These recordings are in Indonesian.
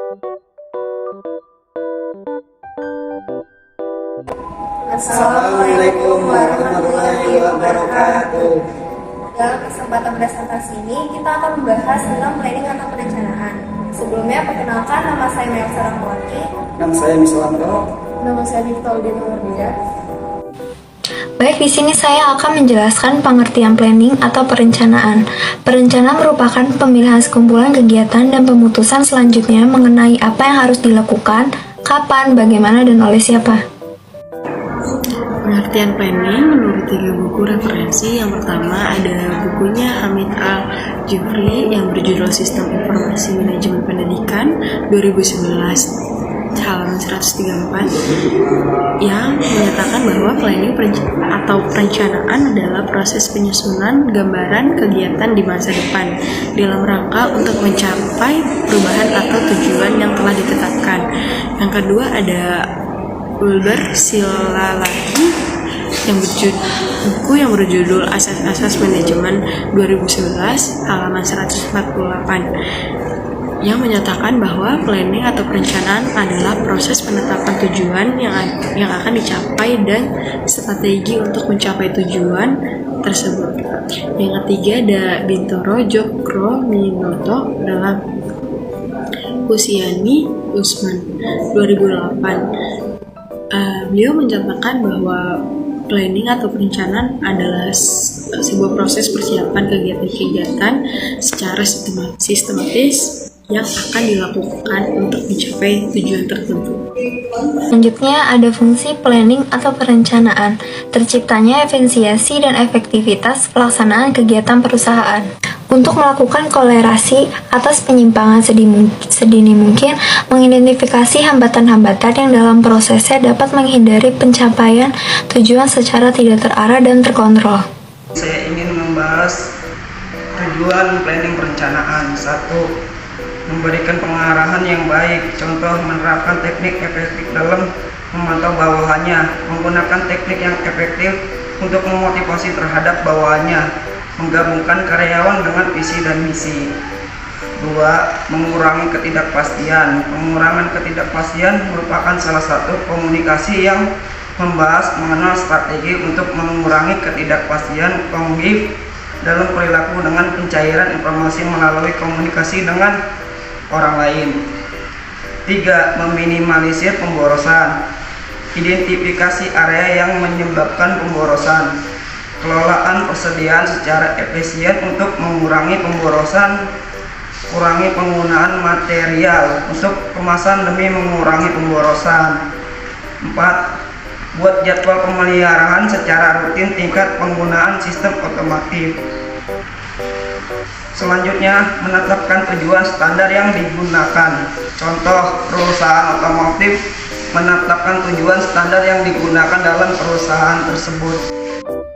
Assalamualaikum warahmatullahi wabarakatuh. Dalam kesempatan presentasi ini, kita akan membahas tentang planning atau perencanaan. Sebelumnya, perkenalkan, nama saya Melsa Rahmawati. Nama saya Miswanto. Nama saya Miftahudin Nurdin. Baik, di sini saya akan menjelaskan pengertian planning atau perencanaan. Perencanaan merupakan pemilihan sekumpulan kegiatan dan pemutusan selanjutnya mengenai apa yang harus dilakukan, kapan, bagaimana, dan oleh siapa. Pengertian planning menurut 3 buku referensi. Yang pertama ada bukunya Hamid Al-Jufri yang berjudul Sistem Informasi Manajemen Pendidikan 2011 halaman 134 yang menyatakan bahwa planning atau perencanaan adalah proses penyusunan gambaran kegiatan di masa depan dalam rangka untuk mencapai perubahan atau tujuan yang telah ditetapkan. Yang kedua ada Ulber Silalahi buku yang berjudul Asas-Asas Manajemen 2011 halaman 148 yang menyatakan bahwa planning atau perencanaan adalah proses penetapan tujuan yang akan dicapai dan strategi untuk mencapai tujuan tersebut. Yang ketiga ada Bintoro Djokro-Minoto dalam Husiani Usman 2008. Beliau mencatatkan bahwa planning atau perencanaan adalah sebuah proses persiapan kegiatan-kegiatan secara sistematis yang akan dilakukan untuk mencapai tujuan tertentu. Selanjutnya ada fungsi planning atau perencanaan, terciptanya efisiensi dan efektivitas pelaksanaan kegiatan perusahaan. Untuk melakukan kolerasi atas penyimpangan sedini mungkin, mengidentifikasi hambatan-hambatan yang dalam prosesnya dapat menghindari pencapaian tujuan secara tidak terarah dan terkontrol. Saya ingin membahas tujuan planning perencanaan. 1. Memberikan pengarahan yang baik, contoh menerapkan teknik efektif dalam memantau bawahannya, menggunakan teknik yang efektif untuk memotivasi terhadap bawahannya, menggabungkan karyawan dengan visi dan misi. 2. Mengurangi ketidakpastian. Pengurangan ketidakpastian merupakan salah satu komunikasi yang membahas mengenal strategi untuk mengurangi ketidakpastian kognitif dalam perilaku dengan pencairan informasi melalui komunikasi dengan orang lain. 3. Meminimalisir pemborosan. Identifikasi area yang menyebabkan pemborosan. Kelolaan persediaan secara efisien untuk mengurangi pemborosan. Kurangi penggunaan material untuk kemasan demi mengurangi pemborosan. 4. Buat jadwal pemeliharaan secara rutin tingkat penggunaan sistem otomatis. Selanjutnya, menetapkan tujuan standar yang digunakan. Contoh, perusahaan otomotif menetapkan tujuan standar yang digunakan dalam perusahaan tersebut.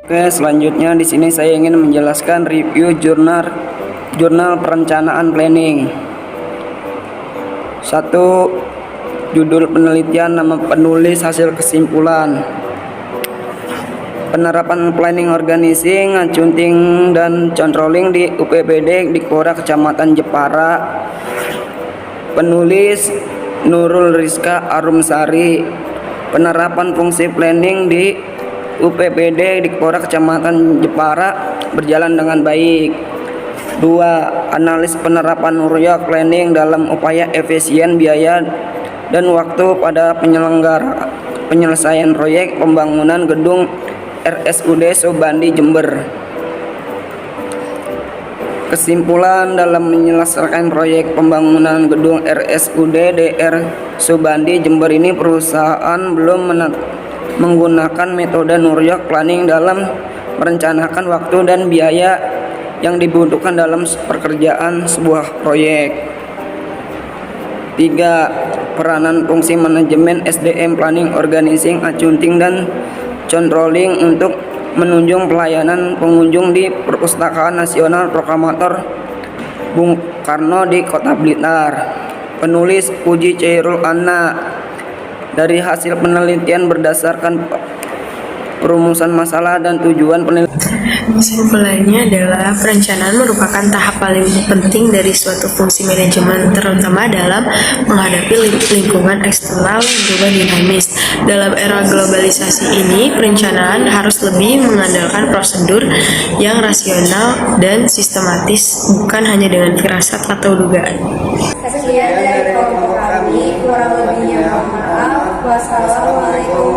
Oke, selanjutnya di sini saya ingin menjelaskan review jurnal perencanaan planning. 1. Judul penelitian, nama penulis, hasil kesimpulan. Penerapan planning organizing, accounting, dan controlling di UPPD Dikpora Kecamatan Jepara. Penulis Nurul Rizka Arumsari. Penerapan fungsi planning di UPPD Dikpora Kecamatan Jepara berjalan dengan baik. 2. Analis penerapan Nurul planning dalam upaya efisien biaya dan waktu pada penyelesaian proyek pembangunan gedung RSUD Sobandi Jember. Kesimpulan dalam menyelesaikan proyek pembangunan gedung RSUD DR Sobandi Jember ini, perusahaan belum menggunakan metode Nurul planning dalam merencanakan waktu dan biaya yang dibutuhkan dalam pekerjaan sebuah proyek. 3. Peranan fungsi manajemen SDM planning, organizing, accounting, dan controlling untuk menunjang pelayanan pengunjung di Perpustakaan Nasional Proklamator Bung Karno di Kota Blitar. Penulis Puji Chairul Anna. Dari hasil penelitian berdasarkan perumusan masalah dan tujuan penelitian. Kesimpulannya adalah perencanaan merupakan tahap paling penting dari suatu fungsi manajemen, terutama dalam menghadapi lingkungan eksternal yang berubah dinamis. Dalam era globalisasi ini, perencanaan harus lebih mengandalkan prosedur yang rasional dan sistematis, bukan hanya dengan firasat atau dugaan. Sekian dari kelompok kami, kurang lebihnya mohon maaf. Wassalamualaikum